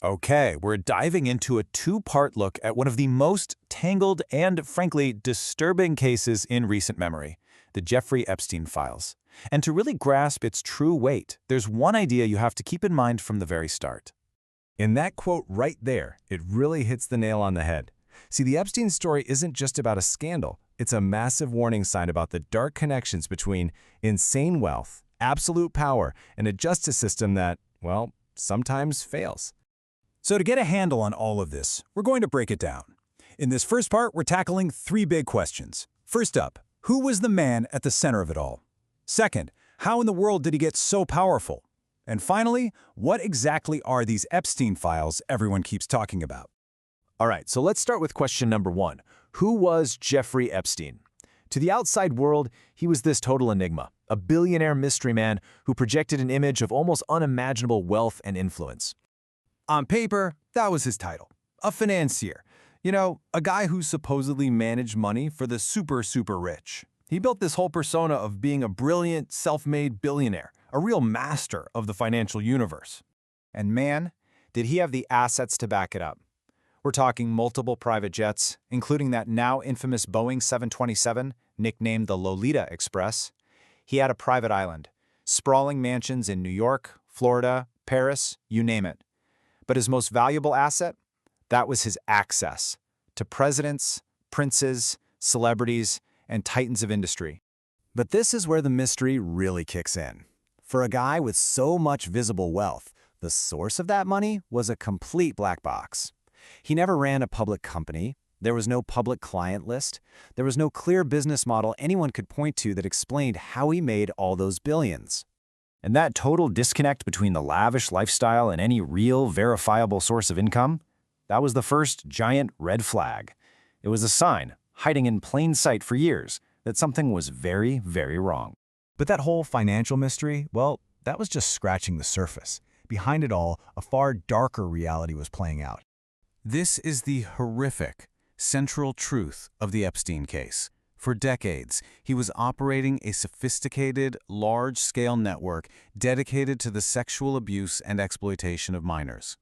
Okay, we're diving into a two-part look at one of the most tangled and, frankly, disturbing cases in recent memory, the Jeffrey Epstein Files. And to really grasp its true weight, there's one idea you have to keep in mind from the very start. In that quote right there, it really hits the nail on the head. See, the Epstein story isn't just about a scandal. It's a massive warning sign about the dark connections between insane wealth, absolute power, and a justice system that, well, sometimes fails. So to get a handle on all of this, we're going to break it down. In this first part, we're tackling three big questions. First up, who was the man at the center of it all? Second, how in the world did he get so powerful? And finally, what exactly are these Epstein files everyone keeps talking about? All right, so let's start with question number one. Who was Jeffrey Epstein? To the outside world, he was this total enigma, a billionaire mystery man who projected an image of almost unimaginable wealth and influence. On paper, that was his title, a financier. You know, a guy who supposedly managed money for the super rich. He built this whole persona of being a brilliant, self-made billionaire, a real master of the financial universe. And man, did he have the assets to back it up. We're talking multiple private jets, including that now infamous Boeing 727, nicknamed the Lolita Express. He had a private island, sprawling mansions in New York, Florida, Paris, you name it. But his most valuable asset? That was his access to presidents, princes, celebrities, and titans of industry. But this is where the mystery really kicks in. For a guy with so much visible wealth, the source of that money was a complete black box. He never ran a public company. There was no public client list. There was no clear business model anyone could point to that explained how he made all those billions. And that total disconnect between the lavish lifestyle and any real, verifiable source of income, that was the first giant red flag. It was a sign, hiding in plain sight for years, that something was very, very wrong. But that whole financial mystery, well, that was just scratching the surface. Behind it all, a far darker reality was playing out. This is the horrific, central truth of the Epstein case. For decades, he was operating a sophisticated, large-scale network dedicated to the sexual abuse and exploitation of minors.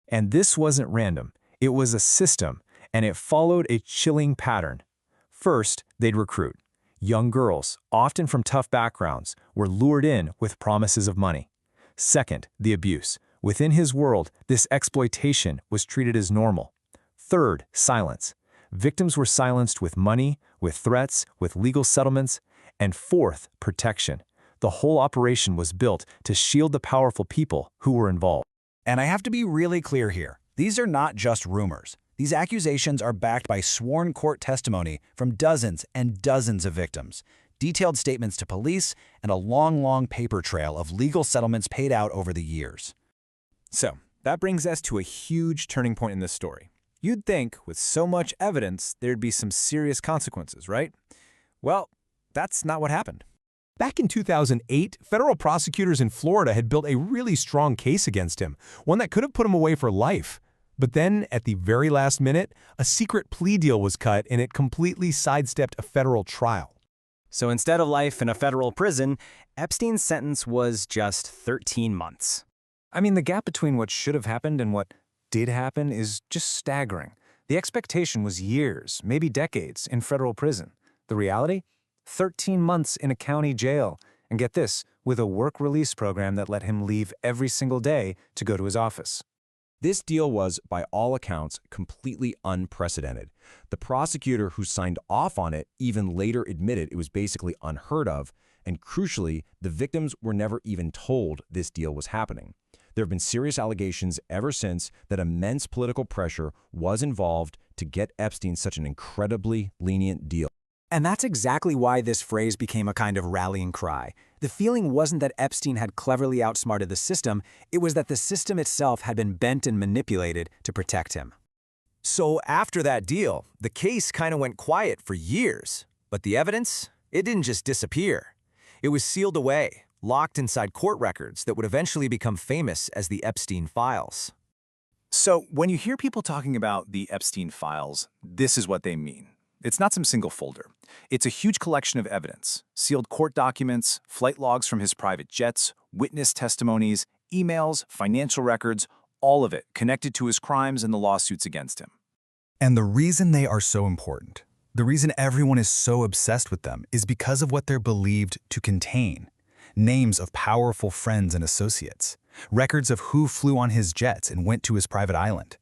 And this wasn't random. It was a system, and it followed a chilling pattern. First, they'd recruit. Young girls, often from tough backgrounds, were lured in with promises of money. Second, the abuse. Within his world, this exploitation was treated as normal. Third, silence. Victims were silenced with money, with threats, with legal settlements. And fourth, protection. The whole operation was built to shield the powerful people who were involved. And I have to be really clear here. These are not just rumors. These accusations are backed by sworn court testimony from dozens and dozens of victims, detailed statements to police, and a long paper trail of legal settlements paid out over the years. So, that brings us to a huge turning point in this story. You'd think, with so much evidence, there'd be some serious consequences, right? Well, that's not what happened. Back in 2008, federal prosecutors in Florida had built a really strong case against him, one that could have put him away for life. But then, at the very last minute, a secret plea deal was cut and it completely sidestepped a federal trial. So instead of life in a federal prison, Epstein's sentence was just 13 months. I mean, the gap between what should have happened and what did happen is just staggering. The expectation was years, maybe decades, in federal prison. The reality? 13 months in a county jail. And get this, with a work release program that let him leave every single day to go to his office. This deal was, by all accounts, completely unprecedented. The prosecutor who signed off on it even later admitted it was basically unheard of, and crucially, the victims were never even told this deal was happening. There have been serious allegations ever since that immense political pressure was involved to get Epstein such an incredibly lenient deal. And that's exactly why this phrase became a kind of rallying cry. The feeling wasn't that Epstein had cleverly outsmarted the system, it was that the system itself had been bent and manipulated to protect him. So after that deal, the case kind of went quiet for years. But the evidence? It didn't just disappear. It was sealed away, locked inside court records that would eventually become famous as the Epstein Files. So when you hear people talking about the Epstein Files, this is what they mean. It's not some single folder. It's a huge collection of evidence, sealed court documents, flight logs from his private jets, witness testimonies, emails, financial records, All of it connected to his crimes and the lawsuits against him. And the reason they are so important, the reason everyone is so obsessed with them, is because of what they're believed to contain. Names of powerful friends and associates, records of who flew on his jets and went to his private island,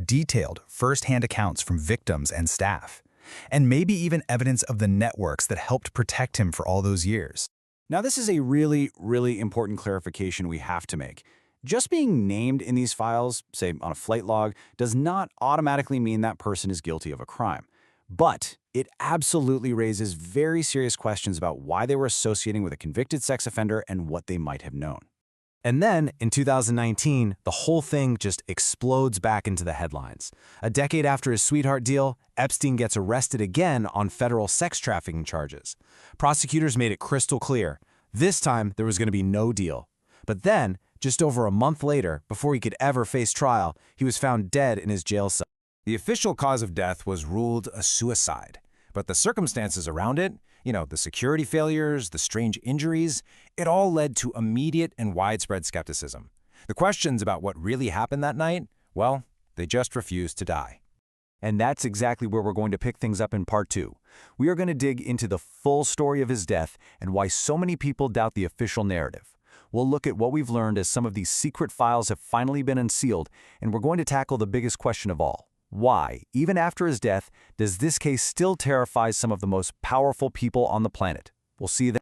detailed first-hand accounts from victims and staff, and maybe even evidence of the networks that helped protect him for all those years. Now, this is a really, really important clarification we have to make. Just being named in these files, say on a flight log, does not automatically mean that person is guilty of a crime. But it absolutely raises very serious questions about why they were associating with a convicted sex offender and what they might have known. And then, in 2019, the whole thing just explodes back into the headlines. A decade after his sweetheart deal, Epstein gets arrested again on federal sex trafficking charges. Prosecutors made it crystal clear. This time, there was going to be no deal. But then, just over a month later, before he could ever face trial, he was found dead in his jail cell. The official cause of death was ruled a suicide, but the circumstances around it, the security failures, the strange injuries, it all led to immediate and widespread skepticism. The questions about what really happened that night, well, they just refused to die. And that's exactly where we're going to pick things up in part 2. We are going to dig into the full story of his death and why so many people doubt the official narrative. We'll look at what we've learned as some of these secret files have finally been unsealed, and we're going to tackle the biggest question of all. Why, even after his death, does this case still terrify some of the most powerful people on the planet? We'll see that.